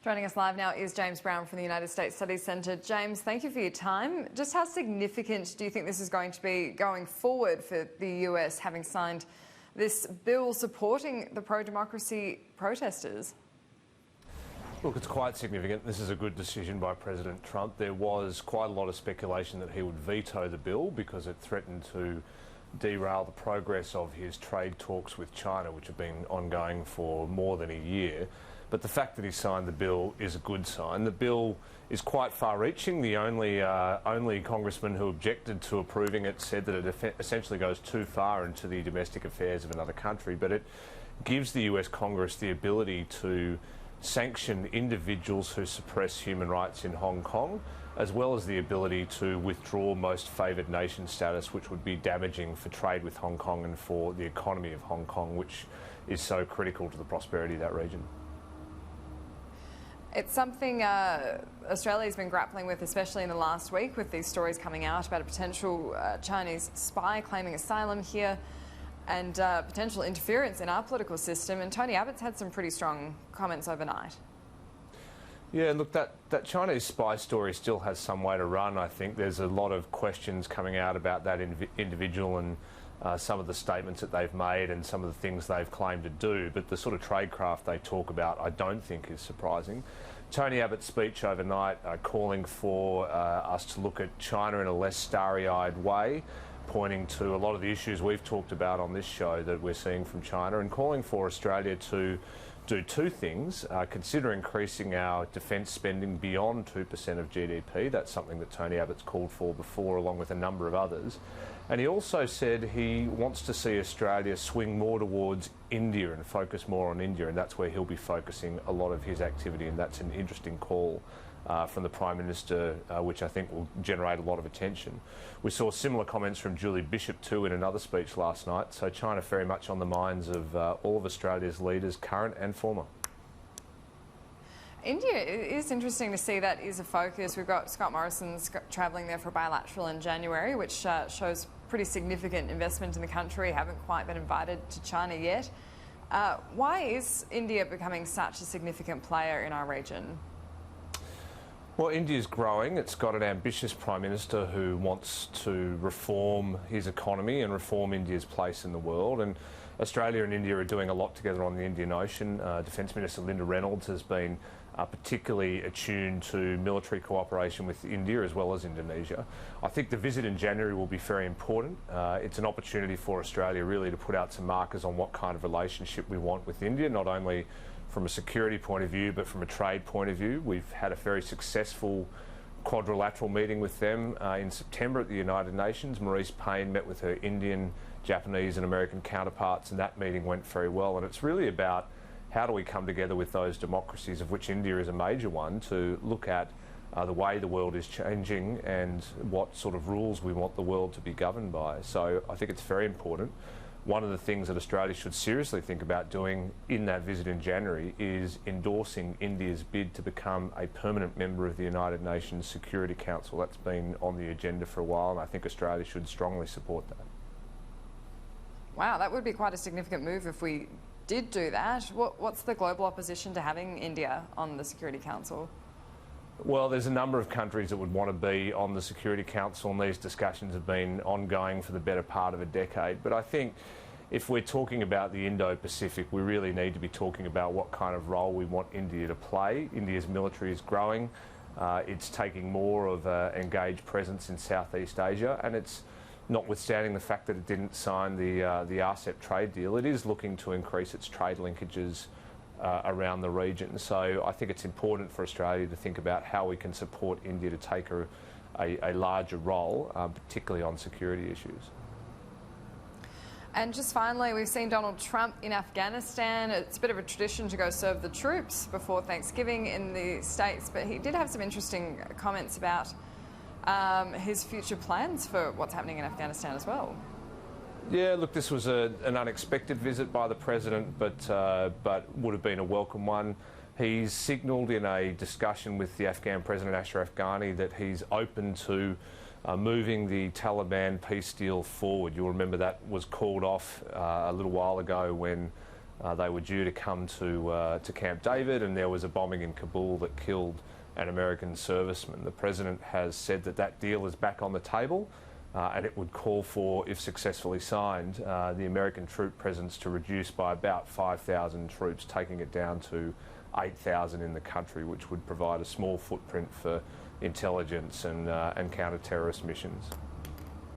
Joining us live now is James Brown from the United States Studies Centre. James, thank you for your time. Just how significant do you think this is going to be going forward for the US having signed this bill supporting the pro-democracy protesters? Look, it's quite significant. This is a good decision by President Trump. There was quite a lot of speculation that he would veto the bill because it threatened to derail the progress of his trade talks with China, which have been ongoing for more than a year. But the fact that he signed the bill is a good sign. The bill is quite far-reaching. The only congressman who objected to approving it said that it essentially goes too far into the domestic affairs of another country, but it gives the US Congress the ability to sanction individuals who suppress human rights in Hong Kong, as well as the ability to withdraw most favoured nation status, which would be damaging for trade with Hong Kong and for the economy of Hong Kong, which is so critical to the prosperity of that region. It's something Australia's been grappling with, especially in the last week, with these stories coming out about a potential Chinese spy claiming asylum here and potential interference in our political system. And Tony Abbott's had some pretty strong comments overnight. Yeah, look, that Chinese spy story still has some way to run, I think. There's a lot of questions coming out about that individual and some of the statements that they've made and some of the things they've claimed to do. But the sort of tradecraft they talk about, I don't think is surprising. Tony Abbott's speech overnight calling for us to look at China in a less starry-eyed way, pointing to a lot of the issues we've talked about on this show that we're seeing from China, and calling for Australia to do two things: consider increasing our defence spending beyond 2% of GDP. That's something that Tony Abbott's called for before, along with a number of others. And he also said he wants to see Australia swing more towards India and focus more on India, and that's where he'll be focusing a lot of his activity, and that's an interesting call from the Prime Minister, which I think will generate a lot of attention. We saw similar comments from Julie Bishop too in another speech last night, so China very much on the minds of all of Australia's leaders, current and former. India, it is interesting to see that is a focus. We've got Scott Morrison's travelling there for a bilateral in January, which shows pretty significant investment in the country. Haven't quite been invited to China yet. Why is India becoming such a significant player in our region? Well, India's growing. It's got an ambitious Prime Minister who wants to reform his economy and reform India's place in the world. And Australia and India are doing a lot together on the Indian Ocean. Defence Minister Linda Reynolds has been particularly attuned to military cooperation with India as well as Indonesia. I think the visit in January will be very important. It's an opportunity for Australia really to put out some markers on what kind of relationship we want with India, not only from a security point of view, but from a trade point of view. We've had a very successful quadrilateral meeting with them in September at the United Nations. Maurice Payne met with her Indian, Japanese and American counterparts, and that meeting went very well. And it's really about how do we come together with those democracies, of which India is a major one, to look at the way the world is changing and what sort of rules we want the world to be governed by. So I think it's very important. One of the things that Australia should seriously think about doing in that visit in January is endorsing India's bid to become a permanent member of the United Nations Security Council. That's been on the agenda for a while, and I think Australia should strongly support that. Wow, that would be quite a significant move if we did do that. What's the global opposition to having India on the Security Council? Well, there's a number of countries that would want to be on the Security Council, and these discussions have been ongoing for the better part of a decade. But I think if we're talking about the Indo-Pacific, we really need to be talking about what kind of role we want India to play. India's military is growing. It's taking more of an engaged presence in Southeast Asia, and it's notwithstanding the fact that it didn't sign the RCEP trade deal, it is looking to increase its trade linkages around the region. So I think it's important for Australia to think about how we can support India to take a larger role, particularly on security issues. And just finally, we've seen Donald Trump in Afghanistan. It's a bit of a tradition to go serve the troops before Thanksgiving in the States, but he did have some interesting comments about his future plans for what's happening in Afghanistan as well. Yeah, look, this was an unexpected visit by the President, but would have been a welcome one. He's signalled in a discussion with the Afghan President Ashraf Ghani that he's open to moving the Taliban peace deal forward. You'll remember that was called off a little while ago when They were due to come to Camp David, and there was a bombing in Kabul that killed an American serviceman. The President has said that that deal is back on the table, and it would call for, if successfully signed, the American troop presence to reduce by about 5,000 troops, taking it down to 8,000 in the country, which would provide a small footprint for intelligence and counter-terrorist missions.